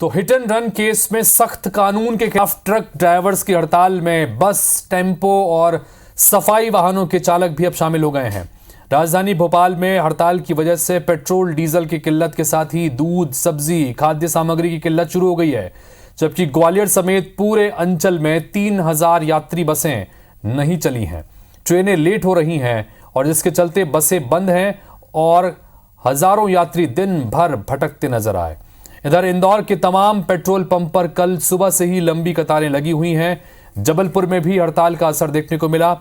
तो hit and run case में सख्त कानून के खिलाफ ट्रक ड्राइवर्स की हड़ताल में बस, टेम्पो और सफाई वाहनों के चालक भी अब शामिल हो गए हैं। राजधानी भोपाल में हड़ताल की वजह से पेट्रोल डीजल की किल्लत के साथ ही दूध, सब्जी, खाद्य सामग्री की किल्लत शुरू हो गई है, जबकि ग्वालियर समेत पूरे अंचल में 3000 यात्री बसें नहीं चली हैं। ट्रेनें लेट हो रही हैं और जिसके चलते बसें बंद हैं और हजारों यात्री दिन भर भटकते नजर आए। इधर इंदौर के तमाम पेट्रोल पंप पर कल सुबह से ही लंबी कतारें लगी हुई हैं। जबलपुर में भी हड़ताल का असर देखने को मिला।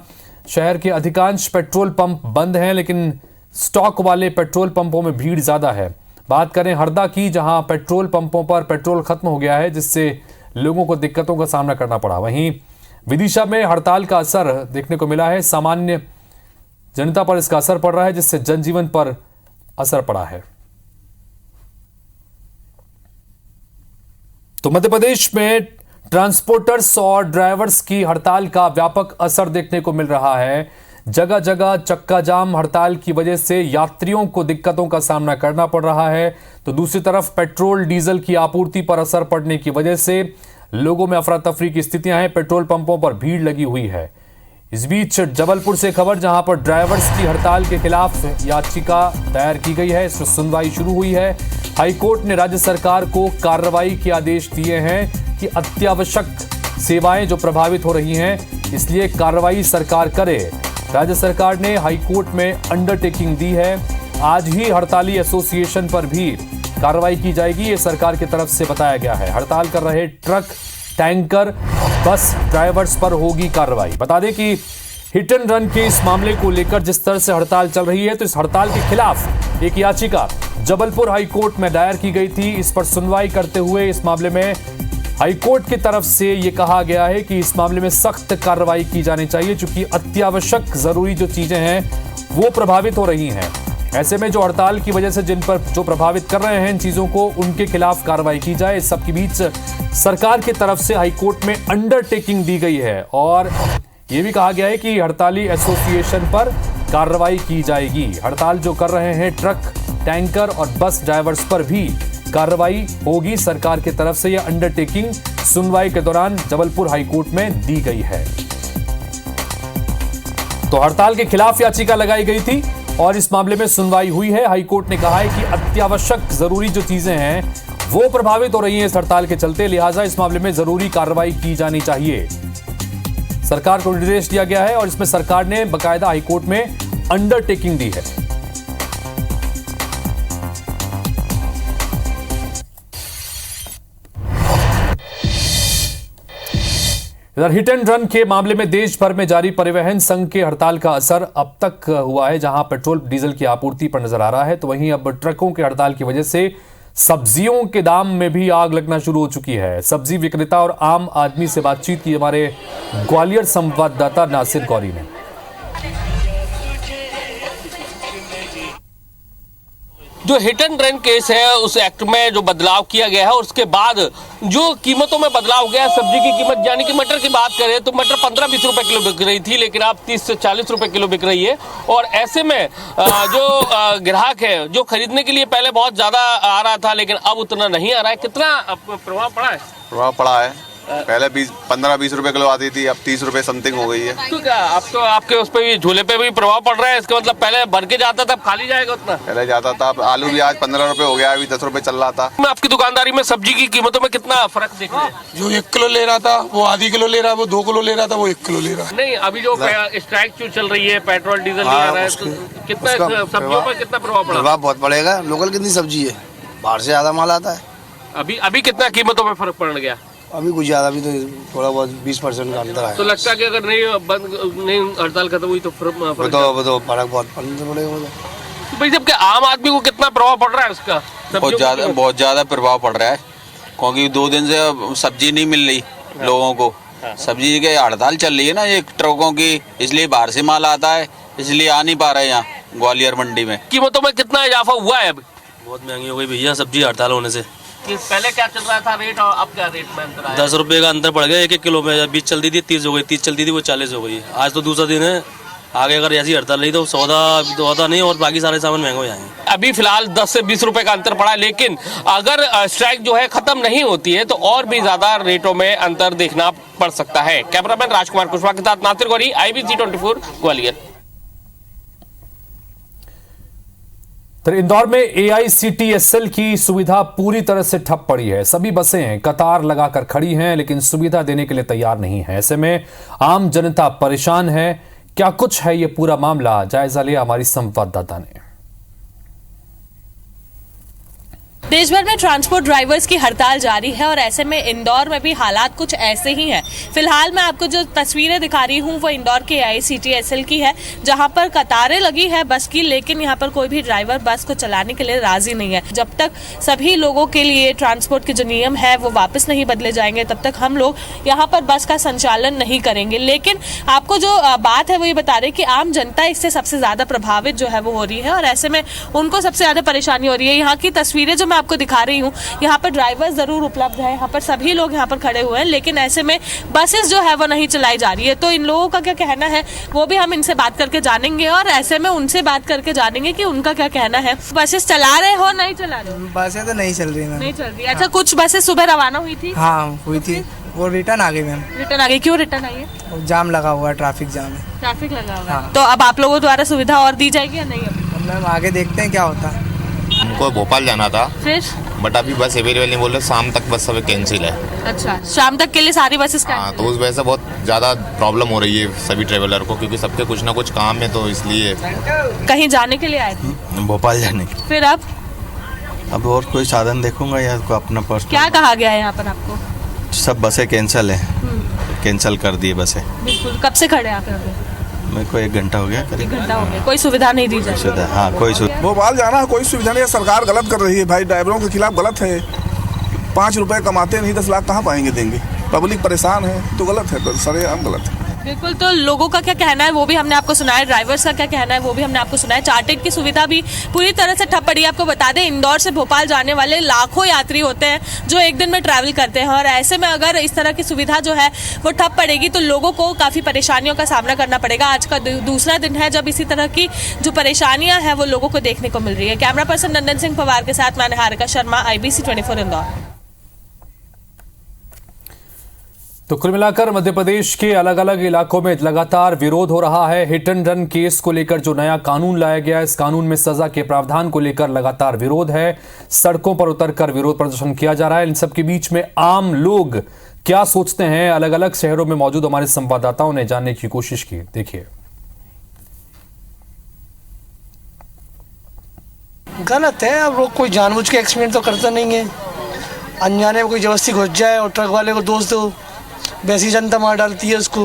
शहर के अधिकांश पेट्रोल पंप बंद हैं, लेकिन स्टॉक वाले पेट्रोल पंपों में भीड़ ज्यादा है। बात करें हरदा की, जहां पेट्रोल पंपों पर पेट्रोल खत्म हो गया है, जिससे लोगों को दिक्कतों का सामना करना पड़ा। वहीं विदिशा में हड़ताल का असर देखने को मिला है। सामान्य जनता पर इसका असर पड़ रहा है, जिससे जनजीवन पर असर पड़ा है। तो मध्य प्रदेश में ट्रांसपोर्टर्स और ड्राइवर्स की हड़ताल का व्यापक असर देखने को मिल रहा है। जगह जगह चक्का जाम हड़ताल की वजह से यात्रियों को दिक्कतों का सामना करना पड़ रहा है, तो दूसरी तरफ पेट्रोल डीजल की आपूर्ति पर असर पड़ने की वजह से लोगों में अफरा तफरी की स्थितियां हैं। पेट्रोल पंपों पर भीड़ लगी हुई है। इस बीच जबलपुर से खबर, जहां पर ड्राइवर्स की हड़ताल के खिलाफ याचिका दायर की गई है, इस पर सुनवाई शुरू हुई है। हाईकोर्ट ने राज्य सरकार को कार्रवाई के आदेश दिए हैं कि अत्यावश्यक सेवाएं जो प्रभावित हो रही हैं, इसलिए कार्रवाई सरकार करे। राज्य सरकार ने हाईकोर्ट में अंडरटेकिंग दी है। आज ही हड़ताली एसोसिएशन पर भी कार्रवाई की जाएगी, ये सरकार की तरफ से बताया गया है। हड़ताल कर रहे ट्रक, टैंकर, बस ड्राइवर्स पर होगी कार्रवाई। बता दें कि हिट एंड रन के इस मामले को लेकर जिस तरह से हड़ताल चल रही है, तो इस हड़ताल के खिलाफ एक याचिका जबलपुर हाईकोर्ट में दायर की गई थी। इस पर सुनवाई करते हुए इस मामले में हाईकोर्ट की तरफ से यह कहा गया है कि इस मामले में सख्त कार्रवाई की जानी चाहिए, क्योंकि अत्यावश्यक जरूरी जो चीजें हैं वो प्रभावित हो रही हैं। ऐसे में जो हड़ताल की वजह से जिन पर जो प्रभावित कर रहे हैं इन चीजों को, उनके खिलाफ कार्रवाई की जाए। इस सब के बीच सरकार की तरफ से हाईकोर्ट में अंडरटेकिंग दी गई है और यह भी कहा गया है कि हड़ताली एसोसिएशन पर कार्रवाई की जाएगी। हड़ताल जो कर रहे हैं ट्रक, टैंकर और बस ड्राइवर्स पर भी कार्रवाई होगी सरकार की तरफ से। यह अंडरटेकिंग सुनवाई के दौरान जबलपुर हाईकोर्ट में दी गई है। तो हड़ताल के खिलाफ याचिका लगाई गई थी और इस मामले में सुनवाई हुई है। हाईकोर्ट ने कहा है कि अत्यावश्यक जरूरी जो चीजें हैं वो प्रभावित हो रही हैं इस हड़ताल के चलते, लिहाजा इस मामले में जरूरी कार्रवाई की जानी चाहिए। सरकार को निर्देश दिया गया है और इसमें सरकार ने बाकायदा हाईकोर्ट में अंडरटेकिंग दी है। इधर हिट एंड रन के मामले में देश भर में जारी परिवहन संघ के हड़ताल का असर अब तक हुआ है। जहां पेट्रोल डीजल की आपूर्ति पर नजर आ रहा है, तो वहीं अब ट्रकों के हड़ताल की वजह से सब्जियों के दाम में भी आग लगना शुरू हो चुकी है। सब्जी विक्रेता और आम आदमी से बातचीत की हमारे ग्वालियर संवाददाता नासिर गौरी ने। जो हिट एंड रन केस है उस एक्ट में जो बदलाव किया गया है और उसके बाद जो कीमतों में बदलाव हो गया है, सब्जी की कीमत यानी कि मटर की बात करें तो मटर 15-20 रुपए किलो बिक रही थी, लेकिन अब 30 से 40 रुपए किलो बिक रही है। और ऐसे में जो ग्राहक है जो खरीदने के लिए पहले बहुत ज्यादा आ रहा था, लेकिन अब उतना नहीं आ रहा है। कितना प्रभाव पड़ा है? प्रभाव पड़ा है। पहले 15-20 रुपए किलो आती थी, अब 30 रुपए समथिंग हो गई है। तो क्या अब तो आपके उस पे भी झूले पे भी प्रभाव पड़ रहा है? इसका मतलब पहले भर के जाता था, अब खाली जाएगा उतना? पहले जाता था, अब आलू भी आज 15 रुपए हो गया, अभी 10 रुपए चल रहा था। आपकी दुकानदारी में सब्जी की कीमतों में कितना फर्क दिख रहा है? जो 1 किलो ले रहा था वो आधी किलो ले रहा है, वो 2 किलो ले रहा था वो 1 किलो ले रहा है। नहीं, अभी जो स्ट्राइक जो चल रही है, पेट्रोल डीजल नहीं आ रहा है, तो कितना सब्जियों पर कितना प्रभाव पड़ा? प्रभाव बहुत पड़ेगा। लोकल कितनी सब्जी है, बाहर से ज्यादा माल आता है। अभी कितना कीमतों में फर्क पड़ गया? अभी कुछ ज्यादा, भी तो थोड़ा बहुत 20% का अंतर है। तो लगता है कि अगर नहीं हड़ताल खत्म हुई तो फर्क बहुत पड़ेगा। तो भाई जबकि आम आदमी को कितना प्रभाव पड़ रहा है उसका? बहुत ज्यादा प्रभाव पड़ रहा है, क्योंकि 2 दिन से सब्जी नहीं मिल रही लोगों को। सब्जी की हड़ताल चल रही है ना ये ट्रकों की, इसलिए बाहर से माल आता है, इसलिए आ नहीं पा रहे यहाँ ग्वालियर मंडी में। कीमतों में कितना इजाफा हुआ है? अभी बहुत महंगी हो गई भैया सब्जी हड़ताल होने से। पहले क्या चल रहा था रेट और अब क्या रेट में अंतर आया? 10 रुपए का अंतर पड़ गया 1-1 किलो में। 20 चलती थी 30 हो गई, 30 चलती थी वो 40 हो गई। आज तो दूसरा दिन है, आगे अगर ऐसी हड़ताल रही तो सौदा नहीं और बाकी सारे सामान महंगे हो जाएंगे। अभी फिलहाल 10 से 20 रुपए का अंतर पड़ा है, लेकिन अगर स्ट्राइक जो है खत्म नहीं होती है तो और भी ज्यादा रेटों में अंतर देखना पड़ सकता है। कैमरामैन राजकुमार कुशवाहा के साथ नासिर गौरी, IBC 24 ग्वालियर। तो इंदौर में AICTSL की सुविधा पूरी तरह से ठप पड़ी है। सभी बसें कतार लगाकर खड़ी हैं, लेकिन सुविधा देने के लिए तैयार नहीं है। ऐसे में आम जनता परेशान है। क्या कुछ है ये पूरा मामला, जायजा लिया हमारी संवाददाता ने। देश भर में ट्रांसपोर्ट ड्राइवर्स की हड़ताल जारी है और ऐसे में इंदौर में भी हालात कुछ ऐसे ही हैं। फिलहाल मैं आपको जो तस्वीरें दिखा रही हूँ वो इंदौर के AICTSL की है, जहाँ पर कतारें लगी है बस की, लेकिन यहाँ पर कोई भी ड्राइवर बस को चलाने के लिए राजी नहीं है। जब तक सभी लोगों के लिए ट्रांसपोर्ट के जो नियम है वो वापस नहीं बदले जाएंगे तब तक हम लोग यहाँ पर बस का संचालन नहीं करेंगे। लेकिन आपको जो बात है वो ये बता रहे कि आम जनता इससे सबसे ज्यादा प्रभावित जो है वो हो रही है और ऐसे में उनको सबसे ज्यादा परेशानी हो रही है। यहाँ की तस्वीरें जो मैं आपको दिखा रही हूँ, यहाँ पर ड्राइवर जरूर उपलब्ध है, यहाँ पर सभी लोग यहाँ पर खड़े हुए हैं, लेकिन ऐसे में बसेस जो है वो नहीं चलाई जा रही है। तो इन लोगों का क्या कहना है वो भी हम इनसे बात करके जानेंगे और ऐसे में उनसे बात करके जानेंगे कि उनका क्या कहना है। बसेस चला रहे हो नहीं चला रहे हो? बसें तो नहीं चल रही मैम। नहीं चल रही। अच्छा, कुछ बसेस सुबह रवाना हुई थी? हाँ हुई थी, वो रिटर्न आ गई मैम। रिटर्न आ गई? क्यों रिटर्न आई है? जाम लगा हुआ है, ट्रैफिक जाम है। ट्रैफिक लगा हुआ है। तो अब आप लोगों द्वारा सुविधा और दी जाएगी या नहीं? मैम आगे देखते हैं क्या होता है। हमको भोपाल जाना था फिर बट अभी बस अवेलेबल नहीं बोल रहे, शाम तक बस सब कैंसिल है। अच्छा, शाम तक के लिए सारी बसेस हाँ, तो उस वजह से बहुत ज़्यादा प्रॉब्लम हो रही है सभी ट्रेवलर को, क्योंकि सबके कुछ ना कुछ काम है, तो इसलिए। कहीं जाने के लिए आए थे? भोपाल जाने के। फिर अब और कोई साधन देखूंगा या को अपना पर्सनल। क्या कहा गया है यहाँ पर आपको? सब बसें कैंसिल है, कैंसिल कर दिए बसें। बिल्कुल। कब से खड़े आप यहाँ पे? मेरे को 1 घंटा हो गया। 1 घंटा हो गया। कोई सुविधा नहीं दी जाती? हाँ, कोई सुविधा। भोपाल जाना कोई सुविधा नहीं है, सरकार गलत कर रही है भाई, ड्राइवरों के खिलाफ गलत है। 5 रुपए कमाते नहीं, 10 लाख कहाँ पाएंगे देंगे, पब्लिक परेशान है तो गलत है, सरेआम गलत है। बिल्कुल। तो लोगों का क्या कहना है वो भी हमने आपको सुनाया, ड्राइवर्स का क्या कहना है वो भी हमने आपको सुनाया। चार्टेड की सुविधा भी पूरी तरह से ठप पड़ी है। आपको बता दें, इंदौर से भोपाल जाने वाले लाखों यात्री होते हैं जो एक दिन में ट्रैवल करते हैं और ऐसे में अगर इस तरह की सुविधा जो है वो ठप पड़ेगी तो लोगों को काफ़ी परेशानियों का सामना करना पड़ेगा। आज का दूसरा दिन है जब इसी तरह की जो परेशानियां हैं वो लोगों को देखने को मिल रही है। कैमरा पर्सन नंदन सिंह पवार के साथ मैं निहारिका शर्मा, IBC 24 इंदौर। तो कुल मिलाकर मध्य प्रदेश के अलग अलग इलाकों में लगातार विरोध हो रहा है। हिट एंड रन केस को लेकर जो नया कानून लाया गया है, इस कानून में सजा के प्रावधान को लेकर लगातार विरोध है। सड़कों पर उतरकर विरोध प्रदर्शन किया जा रहा है। इन सब के बीच में आम लोग क्या सोचते हैं, अलग अलग शहरों में मौजूद हमारे संवाददाताओं ने जानने की कोशिश की। देखिए। गलत है। अब लोग कोई जानबूझ के एक्सीडेंट तो करता नहीं है, अनजाने में कोई जबरदस्ती घुस जाए और ट्रक वाले को दोष दो, वैसी जनता मार डालती है उसको।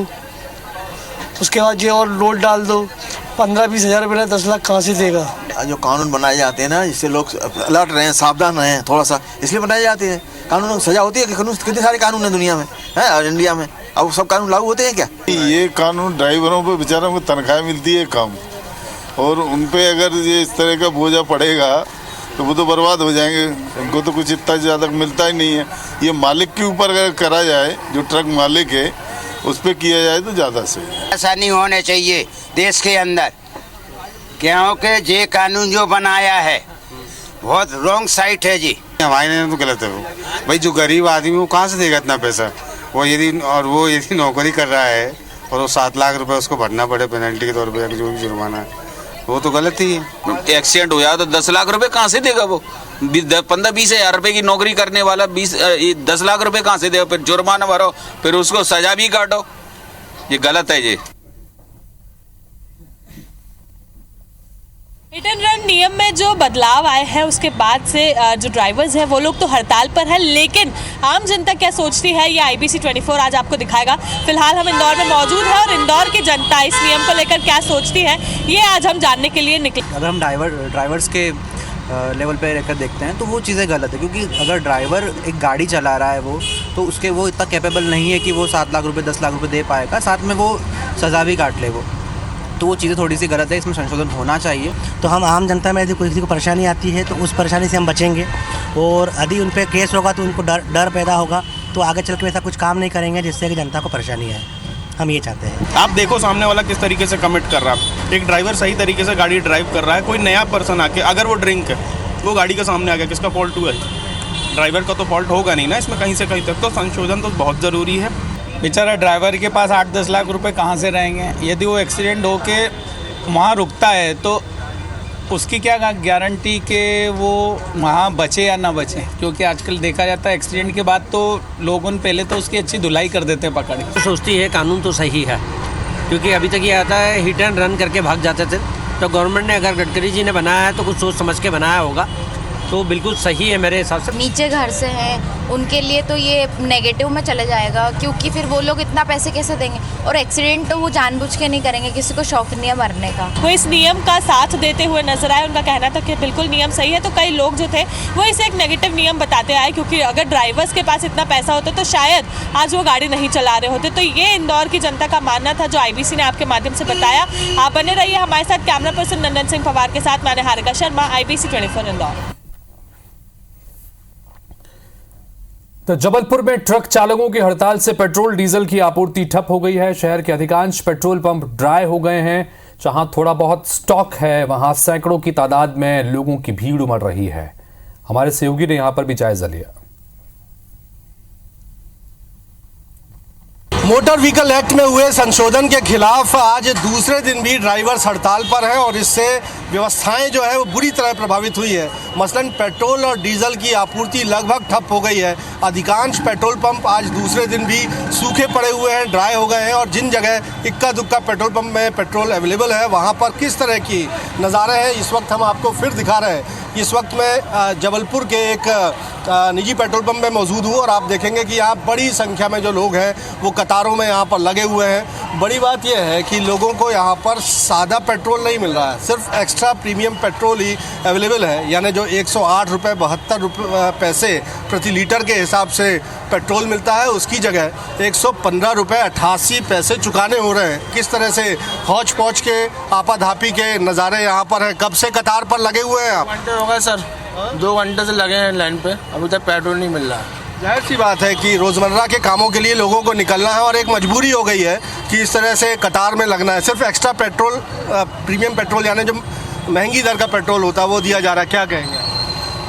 उसके बाद ये और लोड डाल दो, 15-20 हज़ार रुपये 10 लाख कहाँ से देगा? जो कानून बनाए जाते हैं ना, जिससे लोग अलर्ट रहें, सावधान रहें थोड़ा सा, इसलिए बनाए जाते हैं। कानून सजा होती है कि कानून, कितने सारे कानून हैं दुनिया में, है और इंडिया में, अब सब कानून लागू होते हैं क्या? ये कानून ड्राइवरों पे बेचारों को तनख्वाह मिलती है कम, और उन पे अगर ये इस तरह का बोझा पड़ेगा तो वो तो बर्बाद हो जाएंगे। उनको तो कुछ इतना ज़्यादा मिलता ही नहीं है। ये मालिक के ऊपर अगर करा जाए, जो ट्रक मालिक है उस पर किया जाए तो ज़्यादा सही। ऐसा नहीं होने चाहिए देश के अंदर, क्योंकि ये कानून जो बनाया है बहुत रॉन्ग साइट है जी। हमारे तो गलत है वो भाई, जो गरीब आदमी वो कहाँ से देगा इतना पैसा? वो यदि नौकरी कर रहा है और वो 7 लाख रुपए उसको भरना पड़े पेनल्टी के तौर पर, जो भी जुर्माना है, वो तो गलत ही है। एक्सीडेंट हो जाए तो 10 लाख रुपए कहाँ से देगा वो? 15-20 हज़ार रुपए की नौकरी करने वाला 10 लाख रुपए कहाँ से देगा? फिर जुर्माना भरो, फिर उसको सजा भी काटो, ये गलत है ये। हिट एंड रन नियम में जो बदलाव आए हैं उसके बाद से जो ड्राइवर्स हैं वो लोग तो हड़ताल पर है, लेकिन आम जनता क्या सोचती है ये IBC 24 आज आपको दिखाएगा। फिलहाल हम इंदौर में मौजूद हैं और इंदौर की जनता इस नियम को लेकर क्या सोचती है ये आज हम जानने के लिए निकले। अगर हम ड्राइवर्स के लेवल पे रहकर देखते हैं तो वो चीज़ें गलत है, क्योंकि अगर ड्राइवर एक गाड़ी चला रहा है तो उसके वो इतना कैपेबल नहीं है कि वो 7 लाख रुपये 10 लाख रुपये दे पाएगा, साथ में वो सज़ा भी काट ले वो, तो वो चीज़ें थोड़ी सी गलत है, इसमें संशोधन होना चाहिए। तो हम आम जनता में यदि किसी को परेशानी आती है तो उस परेशानी से हम बचेंगे, और यदि उन पर केस होगा तो उनको डर पैदा होगा, तो आगे चल के ऐसा कुछ काम नहीं करेंगे जिससे कि जनता को परेशानी आए। हम ये चाहते हैं। आप देखो सामने वाला किस तरीके से कमिट कर रहा है। एक ड्राइवर सही तरीके से गाड़ी ड्राइव कर रहा है, कोई नया पर्सन आके अगर वो ड्रिंक है, वो गाड़ी के सामने आ गया, किसका फॉल्ट हुआ है? ड्राइवर का तो फॉल्ट होगा नहीं ना इसमें कहीं से कहीं तक। तो संशोधन तो बहुत ज़रूरी है। बेचारा ड्राइवर के पास 8-10 लाख रुपए कहाँ से रहेंगे? यदि वो एक्सीडेंट होके वहाँ रुकता है तो उसकी क्या गारंटी कि वो वहाँ बचे या ना बचे? क्योंकि आजकल देखा जाता है एक्सीडेंट के बाद तो लोगों पहले तो उसकी अच्छी धुलाई कर देते हैं पकड़ के। सोचती है कानून तो सही है, क्योंकि अभी तक ये आता है हिट एंड रन करके भाग जाते थे। तो गवर्नमेंट ने, अगर गडकरी जी ने बनाया है तो कुछ सोच समझ के बनाया होगा, तो बिल्कुल सही है मेरे हिसाब से। नीचे घर से हैं उनके लिए तो ये नेगेटिव में चले जाएगा, क्योंकि फिर वो लोग इतना पैसे कैसे देंगे? और एक्सीडेंट तो वो जानबूझ के नहीं करेंगे, किसी को शौक नहीं है मरने का। वो इस नियम का साथ देते हुए नजर आए। उनका कहना था कि बिल्कुल नियम सही है। तो कई लोग जो थे वो इसे एक नेगेटिव नियम बताते आए, क्योंकि अगर ड्राइवर्स के पास इतना पैसा होता तो शायद आज वो गाड़ी नहीं चला रहे होते। तो ये इंदौर की जनता का मानना था, जो IBC ने आपके माध्यम से बताया। आप बने रहिए हमारे साथ। कैमरा पर्सन नंदन सिंह पवार के साथ मैं हारिका शर्मा, IBC 24 इंदौर। तो जबलपुर में ट्रक चालकों की हड़ताल से पेट्रोल डीजल की आपूर्ति ठप हो गई है। शहर के अधिकांश पेट्रोल पंप ड्राई हो गए हैं। जहां थोड़ा बहुत स्टॉक है, वहां सैकड़ों की तादाद में लोगों की भीड़ उमड़ रही है। हमारे सहयोगी ने यहां पर भी जायजा लिया। मोटर व्हीकल एक्ट में हुए संशोधन के खिलाफ आज दूसरे दिन भी ड्राइवर्स हड़ताल पर हैं और इससे व्यवस्थाएं जो है वो बुरी तरह प्रभावित हुई है। मसलन पेट्रोल और डीजल की आपूर्ति लगभग ठप हो गई है। अधिकांश पेट्रोल पंप आज दूसरे दिन भी सूखे पड़े हुए हैं, ड्राई हो गए हैं और जिन जगह इक्का दुक्का पेट्रोल पंप में पेट्रोल अवेलेबल है वहाँ पर किस तरह की नज़ारे हैं इस वक्त हम आपको फिर दिखा रहे हैं। इस वक्त मैं जबलपुर के एक निजी पेट्रोल पंप में मौजूद हूँ और आप देखेंगे कि यहाँ बड़ी संख्या में जो लोग हैं वो कतारों में यहाँ पर लगे हुए हैं। बड़ी बात यह है कि लोगों को यहाँ पर सादा पेट्रोल नहीं मिल रहा है, सिर्फ एक्स्ट्रा प्रीमियम पेट्रोल ही अवेलेबल है। यानी जो 108 रुपये 72 पैसे प्रति लीटर के हिसाब से पेट्रोल मिलता है उसकी जगह 115 रुपये 88 पैसे चुकाने हो रहे हैं। किस तरह से हौच पौच के आपाधापी के नज़ारे यहाँ पर हैं। कब से कतार पर लगे हुए हैं आप? घंटे हो गए सर, 2 घंटे से लगे हैं लाइन पे, अभी तक पेट्रोल नहीं मिल रहा है। जाहिर सी बात है कि रोज़मर्रा के कामों के लिए लोगों को निकलना है और एक मजबूरी हो गई है कि इस तरह से कतार में लगना है। सिर्फ एक्स्ट्रा पेट्रोल, प्रीमियम पेट्रोल यानी जो महंगी दर का पेट्रोल होता है वो दिया जा रहा है। क्या कहेंगे?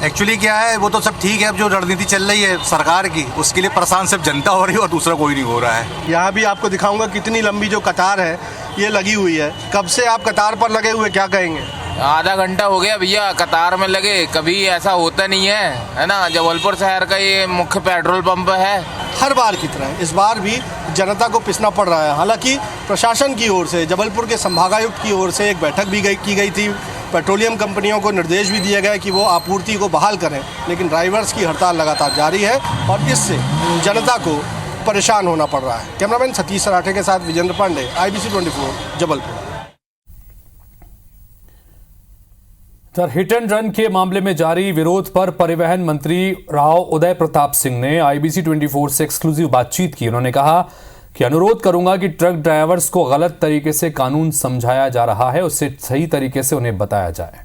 एक्चुअली क्या है, वो तो सब ठीक है। अब जो रणनीति चल रही है सरकार की उसके लिए परेशान सिर्फ जनता हो रही है और दूसरा कोई नहीं हो रहा है। यहाँ भी आपको दिखाऊंगा कितनी लंबी जो कतार है ये लगी हुई है। कब से आप कतार पर लगे हुए, क्या कहेंगे? आधा घंटा हो गया भैया कतार में लगे। कभी ऐसा होता नहीं है ना। जबलपुर शहर का ये मुख्य पेट्रोल पंप है। हर बार की तरह इस बार भी जनता को पिसना पड़ रहा है। हालांकि प्रशासन की ओर से, जबलपुर के संभागायुक्त की ओर से एक बैठक भी की गई थी। पेट्रोलियम कंपनियों को निर्देश भी दिया गया कि वो आपूर्ति को बहाल करें, लेकिन ड्राइवर्स की हड़ताल लगातार जारी है और इससे जनता को परेशान होना पड़ रहा है। कैमरामैन सतीश सराठे के साथ Vijendra Pandey, IBC 24 Jabalpur. Hit and run के मामले में जारी विरोध पर परिवहन मंत्री राव उदय प्रताप सिंह ने IBC 24 से एक्सक्लूसिव बातचीत की। उन्होंने कहा कि अनुरोध करूंगा कि ट्रक ड्राइवर्स को गलत तरीके से कानून समझाया जा रहा है, उससे सही तरीके से उन्हें बताया जाए।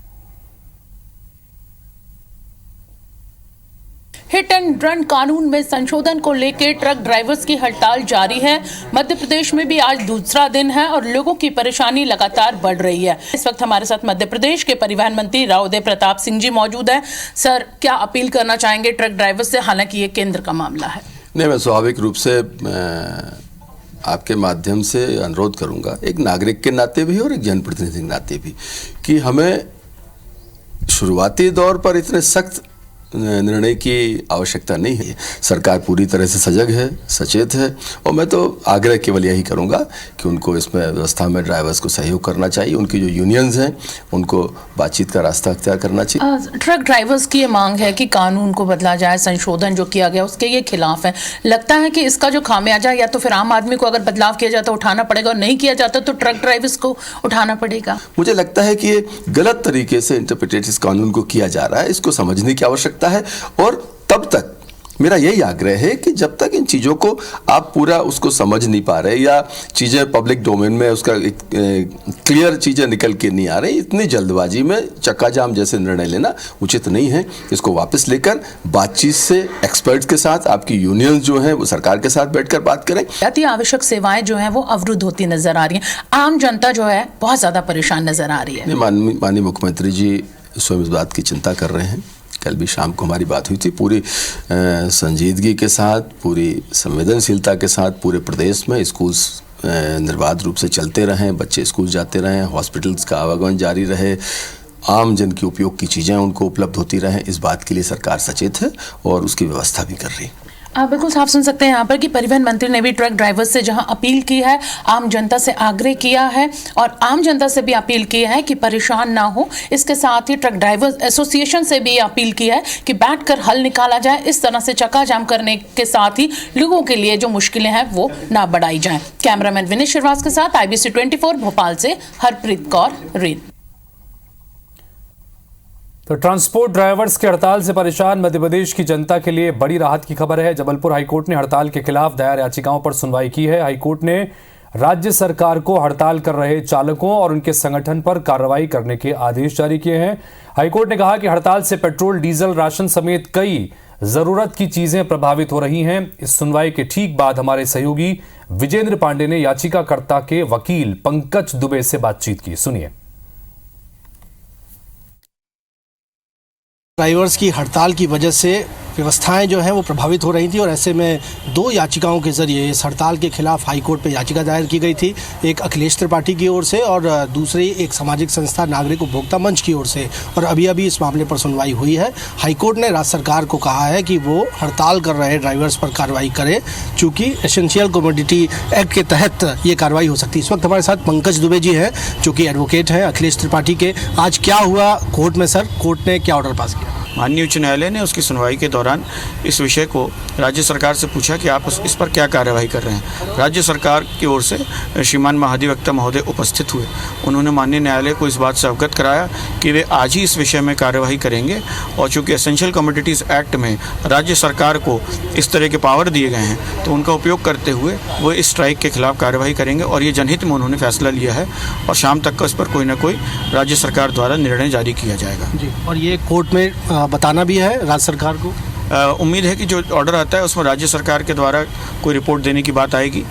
हिट एंड रन कानून में संशोधन को लेकर ट्रक ड्राइवर्स की हड़ताल जारी है। मध्य प्रदेश में भी आज दूसरा दिन है और लोगों की परेशानी लगातार बढ़ रही है। इस वक्त हमारे साथ मध्य प्रदेश के परिवहन मंत्री राव उदय प्रताप सिंह जी मौजूद हैं। सर, क्या अपील करना चाहेंगे ट्रक ड्राइवर्स से? हालांकि ये केंद्र का मामला है। नहीं, मैं स्वाभाविक रूप से आपके माध्यम से अनुरोध करूंगा, एक नागरिक के नाते भी और एक जनप्रतिनिधि के नाते भी, कि हमें शुरुआती दौर पर इतने सख्त निर्णय की आवश्यकता नहीं है। सरकार पूरी तरह से सजग है, सचेत है और मैं तो आग्रह केवल यही करूंगा कि उनको इसमें व्यवस्था में ड्राइवर्स को सहयोग करना चाहिए। उनकी जो यूनियंस हैं उनको बातचीत का रास्ता अख्तियार करना चाहिए। ट्रक ड्राइवर्स की ये मांग है कि कानून को बदला जाए, संशोधन जो किया गया उसके ये खिलाफ है। लगता है कि इसका जो खामियाजा या तो फिर आम आदमी को अगर बदलाव किया जाता उठाना पड़ेगा और नहीं किया जाता तो ट्रक ड्राइवर्स को उठाना पड़ेगा। मुझे लगता है कि ये गलत तरीके से इंटरप्रिटेट इस कानून को किया जा रहा है। इसको समझने की आवश्यकता है और तब तक मेरा यही आग्रह है कि जब तक इन चीज़ों को आप पूरा उसको समझ नहीं पा रहे या चीज़ें पब्लिक डोमेन में उसका क्लियर चीज़ें निकल के नहीं आ रही, इतनी जल्दबाजी में चक्का जाम जैसे निर्णय लेना उचित नहीं है। इसको वापस लेकर बातचीत से एक्सपर्ट्स के साथ, आपकी यूनियंस जो हैं वो सरकार के साथ बैठकर बात करें। अति आवश्यक सेवाएं जो हैं वो अवरुद्ध होती नजर आ रही हैं, आम जनता जो है बहुत ज़्यादा परेशान नजर आ रही है। माननीय मुख्यमंत्री जी स्वयं इस बात की चिंता कर रहे हैं। कल भी शाम को हमारी बात हुई थी, पूरी संजीदगी के साथ, पूरी संवेदनशीलता के साथ पूरे प्रदेश में स्कूल्स निर्बाध रूप से चलते रहें, बच्चे स्कूल जाते रहें, हॉस्पिटल्स का आवागमन जारी रहे, आम जन की उपयोग की चीज़ें उनको उपलब्ध होती रहें, इस बात के लिए सरकार सचेत है और उसकी व्यवस्था भी कर रही है। आप बिल्कुल साफ सुन सकते हैं यहाँ पर कि परिवहन मंत्री ने भी ट्रक ड्राइवर्स से जहाँ अपील की है, आम जनता से आग्रह किया है और आम जनता से भी अपील की है कि परेशान ना हो। इसके साथ ही ट्रक ड्राइवर्स एसोसिएशन से भी अपील की है कि बैठकर हल निकाला जाए। इस तरह से चक्का जाम करने के साथ ही लोगों के लिए जो मुश्किलें हैं वो ना बढ़ाई जाएं। कैमरामैन विनीत श्रीवास के साथ IBC 24 भोपाल से हरप्रीत कौर रेन। तो ट्रांसपोर्ट ड्राइवर्स की हड़ताल से परेशान मध्य प्रदेश की जनता के लिए बड़ी राहत की खबर है। जबलपुर हाईकोर्ट ने हड़ताल के खिलाफ दायर याचिकाओं पर सुनवाई की है। हाईकोर्ट ने राज्य सरकार को हड़ताल कर रहे चालकों और उनके संगठन पर कार्रवाई करने के आदेश जारी किए हैं। हाईकोर्ट ने कहा कि हड़ताल से पेट्रोल, डीजल, राशन समेत कई जरूरत की चीजें प्रभावित हो रही हैं। इस सुनवाई के ठीक बाद हमारे सहयोगी विजेंद्र पांडे ने याचिकाकर्ता के वकील पंकज दुबे से बातचीत की। सुनिए। ड्राइवर्स की हड़ताल की वजह से व्यवस्थाएं जो हैं वो प्रभावित हो रही थी और ऐसे में 2 याचिकाओं के जरिए इस हड़ताल के खिलाफ हाईकोर्ट में याचिका दायर की गई थी। एक अखिलेश त्रिपाठी की ओर से और दूसरी एक सामाजिक संस्था नागरिक उपभोक्ता मंच की ओर से। और अभी इस मामले पर सुनवाई हुई है। हाईकोर्ट ने राज्य सरकार को कहा है कि वो हड़ताल कर रहे ड्राइवर्स पर कार्रवाई करे, चूँकि एसेंशियल कमोडिटी एक्ट के तहत ये कार्रवाई हो सकती है। इस वक्त हमारे साथ पंकज दुबे जी हैं जो कि एडवोकेट हैं अखिलेश त्रिपाठी के। आज क्या हुआ कोर्ट में सर? कोर्ट ने क्या ऑर्डर पास किया? माननीय उच्च न्यायालय ने उसकी सुनवाई के दौरान इस विषय को राज्य सरकार से पूछा कि आप इस पर क्या कार्यवाही कर रहे हैं। राज्य सरकार की ओर से श्रीमान महाधिवक्ता महोदय उपस्थित हुए। उन्होंने माननीय न्यायालय को इस बात से अवगत कराया कि वे आज ही इस विषय में कार्यवाही करेंगे और चूँकि एसेंशियल कमोडिटीज़ एक्ट में राज्य सरकार को इस तरह के पावर दिए गए हैं तो उनका उपयोग करते हुए वो इस स्ट्राइक के खिलाफ कार्यवाही करेंगे और ये जनहित में उन्होंने फैसला लिया है और शाम तक का इस पर कोई ना कोई राज्य सरकार द्वारा निर्णय जारी किया जाएगा। जी, और ये कोर्ट में बताना भी है राज्य सरकार को। उम्मीद है कि जो ऑर्डर आता है उसमें राज्य सरकार के द्वारा कोई रिपोर्ट देने की बात आएगी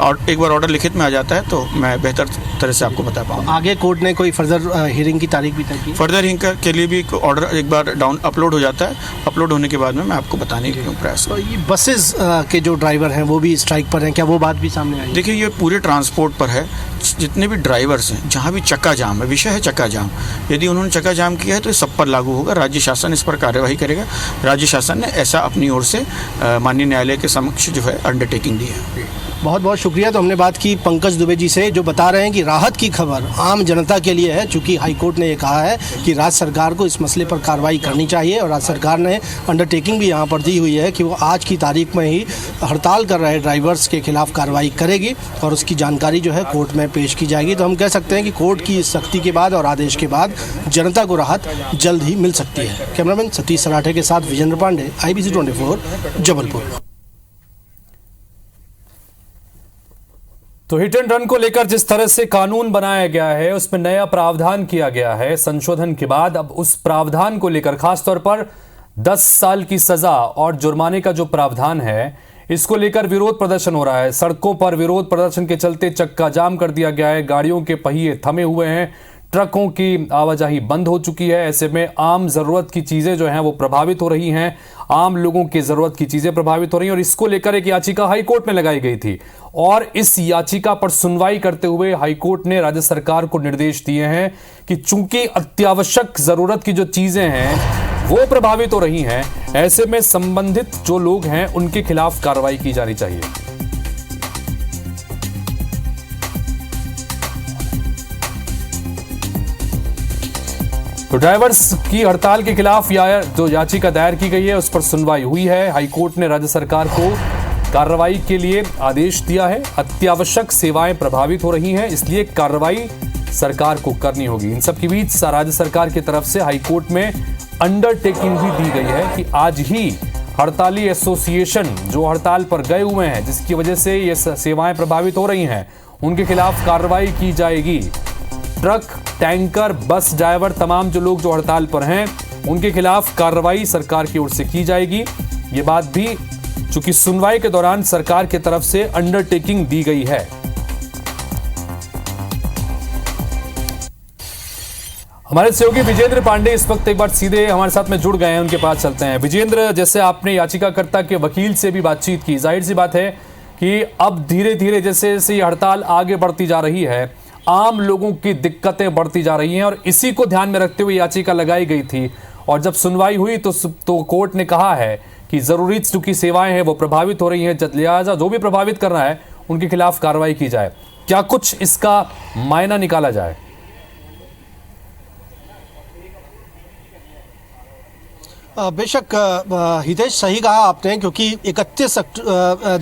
और एक बार ऑर्डर लिखित में आ जाता है तो मैं बेहतर तरह से आपको बता पाऊंगा। आगे कोर्ट ने कोई फर्दर हियरिंग की तारीख भी तय की? फर्दर हियरिंग के लिए भी ऑर्डर एक बार अपलोड हो जाता है। अपलोड होने के बाद में मैं आपको बताने के लिए प्रयास करूँगा। ये बसेस के जो ड्राइवर हैं वो भी स्ट्राइक पर हैं, क्या वो बात भी सामने आई? देखिए, ये पूरे ट्रांसपोर्ट पर है। जितने भी ड्राइवर्स हैं, जहाँ भी चक्का जाम है, विषय है चक्का जाम, यदि उन्होंने चक्का जाम किया है तो सब पर लागू होगा। राज्य शासन इस पर कार्यवाही करेगा। राज्य शासन ने ऐसा अपनी ओर से माननीय न्यायालय के समक्ष जो है अंडरटेकिंग दी है। बहुत बहुत शुक्रिया। तो हमने बात की पंकज दुबे जी से जो बता रहे हैं कि राहत की खबर आम जनता के लिए है, चूँकि हाईकोर्ट ने ये कहा है कि राज्य सरकार को इस मसले पर कार्रवाई करनी चाहिए और राज्य सरकार ने अंडरटेकिंग भी यहाँ पर दी हुई है कि वो आज की तारीख में ही हड़ताल कर रहे ड्राइवर्स के खिलाफ कार्रवाई करेगी और उसकी जानकारी जो है कोर्ट में पेश की जाएगी। तो हम कह सकते हैं कि कोर्ट की इस सख्ती के बाद और आदेश के बाद जनता को राहत जल्द ही मिल सकती है। कैमरामैन सतीश सराठे के साथ विजेंद्र पांडे, IBC 24 जबलपुर। तो हिट एंड रन को लेकर जिस तरह से कानून बनाया गया है उसमें नया प्रावधान किया गया है। संशोधन के बाद अब उस प्रावधान को लेकर खासतौर पर 10 साल की सजा और जुर्माने का जो प्रावधान है, इसको लेकर विरोध प्रदर्शन हो रहा है। सड़कों पर विरोध प्रदर्शन के चलते चक्का जाम कर दिया गया है। गाड़ियों के पहिए थमे हुए हैं, ट्रकों की आवाजाही बंद हो चुकी है। ऐसे में आम जरूरत की चीजें जो हैं वो प्रभावित हो रही हैं। आम लोगों की जरूरत की चीजें प्रभावित हो रही हैं और इसको लेकर एक याचिका हाईकोर्ट में लगाई गई थी और इस याचिका पर सुनवाई करते हुए हाईकोर्ट ने राज्य सरकार को निर्देश दिए हैं कि चूंकि अत्यावश्यक जरूरत की जो चीजें हैं वो प्रभावित हो रही हैं, ऐसे में संबंधित जो लोग हैं उनके खिलाफ कार्रवाई की जानी चाहिए। तो ड्राइवर्स की हड़ताल के खिलाफ जो याचिका दायर की गई है उस पर सुनवाई हुई है। हाईकोर्ट ने राज्य सरकार को कार्रवाई के लिए आदेश दिया है। अत्यावश्यक सेवाएं प्रभावित हो रही हैं, इसलिए कार्रवाई सरकार को करनी होगी। इन सब के बीच राज्य सरकार की तरफ से हाईकोर्ट में अंडरटेकिंग भी दी गई है कि आज ही हड़ताली एसोसिएशन जो हड़ताल पर गए हुए हैं, जिसकी वजह से ये सेवाएं प्रभावित हो रही हैं, उनके खिलाफ कार्रवाई की जाएगी। ट्रक, टैंकर, बस ड्राइवर, तमाम जो लोग जो हड़ताल पर हैं, उनके खिलाफ कार्रवाई सरकार की ओर से की जाएगी। ये बात भी चूंकि सुनवाई के दौरान सरकार की तरफ से अंडरटेकिंग दी गई है। हमारे सहयोगी विजेंद्र पांडे इस वक्त एक बार सीधे हमारे साथ में जुड़ गए हैं, उनके पास चलते हैं। विजेंद्र, जैसे आपने याचिकाकर्ता के वकील से भी बातचीत की, जाहिर सी बात है कि अब धीरे धीरे जैसे जैसे हड़ताल आगे बढ़ती जा रही है, आम लोगों की दिक्कतें बढ़ती जा रही हैं और इसी को ध्यान में रखते हुए याचिका लगाई गई थी। और जब सुनवाई हुई तो कोर्ट ने कहा है कि जरूरी चूंकि सेवाएं हैं वो प्रभावित हो रही हैं, लिहाजा जो भी प्रभावित कर रहा है उनके खिलाफ कार्रवाई की जाए। क्या कुछ इसका मायना निकाला जाए? बेशक हितेश, सही कहा आपने, क्योंकि 31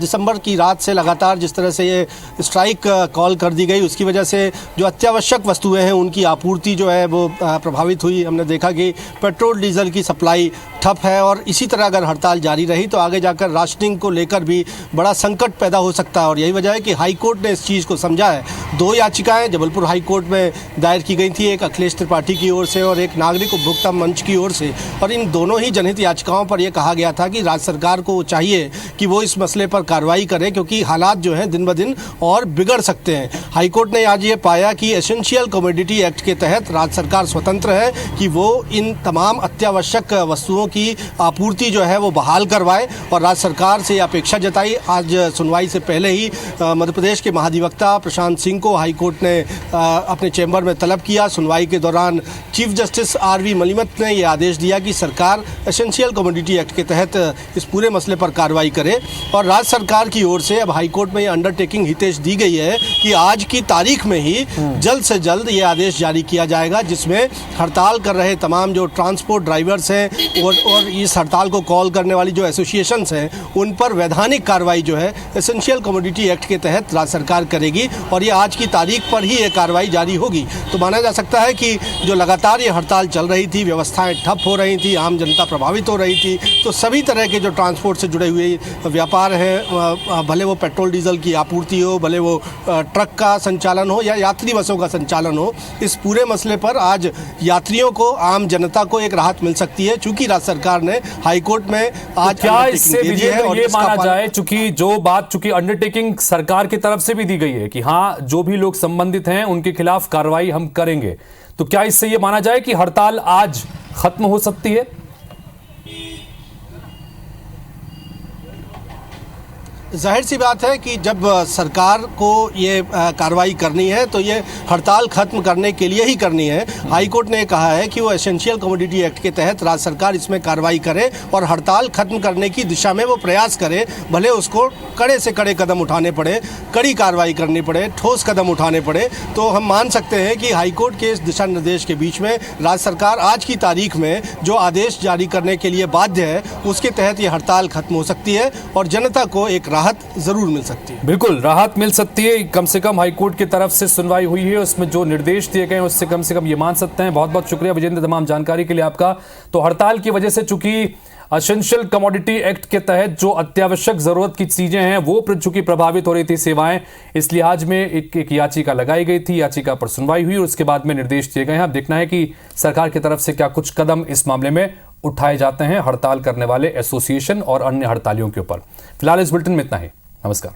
दिसंबर की रात से लगातार जिस तरह से ये स्ट्राइक कॉल कर दी गई, उसकी वजह से जो अत्यावश्यक वस्तुएं हैं उनकी आपूर्ति जो है वो प्रभावित हुई। हमने देखा कि पेट्रोल डीजल की सप्लाई ठप है और इसी तरह अगर हड़ताल जारी रही तो आगे जाकर राशनिंग को लेकर भी बड़ा संकट पैदा हो सकता है। और यही वजह है कि हाई कोर्ट ने इस चीज़ को समझा है। 2 याचिकाएं जबलपुर हाई कोर्ट में दायर की गई थी, एक अखिलेश त्रिपाठी की ओर से और एक नागरिक उपभोक्ता मंच की ओर से। और इन दोनों ही जनहित याचिकाओं पर यह कहा गया था कि राज्य सरकार को चाहिए कि वो इस मसले पर कार्रवाई करे, क्योंकि हालात जो हैं दिन ब दिन और बिगड़ सकते हैं। हाईकोर्ट ने आज ये पाया कि एसेंशियल कमोडिटी एक्ट के तहत राज्य सरकार स्वतंत्र है कि वो इन तमाम अत्यावश्यक वस्तुओं की आपूर्ति जो है वो बहाल करवाए। और राज्य सरकार से अपेक्षा जताई। आज सुनवाई से पहले ही मध्य प्रदेश के महाधिवक्ता प्रशांत सिंह को हाईकोर्ट ने अपने चैम्बर में तलब किया। सुनवाई के दौरान चीफ जस्टिस RV मलिमत ने यह आदेश दिया कि सरकार एसेंशियल कमोडिटी एक्ट के तहत इस पूरे मसले पर कार्रवाई करे। और राज्य सरकार की ओर से अब हाईकोर्ट में ये अंडरटेकिंग हितेश दी गई है कि आज की तारीख में ही जल्द से जल्द ये आदेश जारी किया जाएगा, जिसमें हड़ताल कर रहे तमाम जो ट्रांसपोर्ट ड्राइवर्स हैं और इस हड़ताल को कॉल करने वाली जो एसोसिएशंस हैं उन पर वैधानिक कार्रवाई जो है एसेंशियल कमोडिटी एक्ट के तहत राज्य सरकार करेगी। और ये आज की तारीख पर ही ये कार्रवाई जारी होगी। तो माना जा सकता है कि जो लगातार ये हड़ताल चल रही थी, व्यवस्थाएं ठप हो रही थी, आम जनता प्रभावित हो रही थी, तो सभी तरह के जो ट्रांसपोर्ट से जुड़े हुए व्यापार हैं, भले वो पेट्रोल डीजल की आपूर्ति हो, भले वो ट्रक का संचालन हो या यात्री बसों का संचालन हो, इस पूरे मसले पर आज यात्रियों को, आम जनता को एक राहत मिल सकती है। चूंकि राज्य सरकार ने हाईकोर्ट में आज क्या इससे ये माना जाए, चूंकि अंडरटेकिंग सरकार की तरफ से भी दी गई है कि हाँ जो भी लोग संबंधित हैं उनके खिलाफ कार्रवाई हम करेंगे, तो क्या इससे ये माना जाए कि हड़ताल आज खत्म हो सकती है? जाहिर सी बात है कि जब सरकार को ये कार्रवाई करनी है तो ये हड़ताल खत्म करने के लिए ही करनी है। हाई कोर्ट ने कहा है कि वो एसेंशियल कमोडिटी एक्ट के तहत राज्य सरकार इसमें कार्रवाई करे और हड़ताल खत्म करने की दिशा में वो प्रयास करे, भले उसको कड़े से कड़े कदम उठाने पड़े, कड़ी कार्रवाई करनी पड़े, ठोस कदम उठाने पड़े। तो हम मान सकते हैं कि हाई कोर्ट के इस दिशा निर्देश के बीच में राज्य सरकार आज की तारीख में जो आदेश जारी करने के लिए बाध्य है उसके तहत ये हड़ताल खत्म हो सकती है और जनता को एक राहत जरूर मिल सकती है। बिल्कुल राहत मिल सकती है। कम से कम हाईकोर्ट की तरफ से सुनवाई हुई है, उसमें जो निर्देश दिए गए हैं उससे कम से कम ये मान सकते हैं। बहुत बहुत शुक्रिया विजेंद्र तमाम जानकारी के लिए आपका। तो हड़ताल की वजह से चूंकि एसेंशियल कमोडिटी एक्ट के तहत जो अत्यावश्यक जरूरत की चीजें हैं वो चूंकि प्रभावित हो रही थी सेवाएं, इस लिहाज में एक याचिका लगाई गई थी, याचिका पर सुनवाई हुई और उसके बाद में निर्देश दिए गए हैं। अब देखना है कि सरकार की तरफ से क्या कुछ कदम इस मामले में उठाए जाते हैं हड़ताल करने वाले एसोसिएशन और अन्य हड़तालियों के ऊपर। फिलहाल इस बुलेटिन में इतना ही। नमस्कार।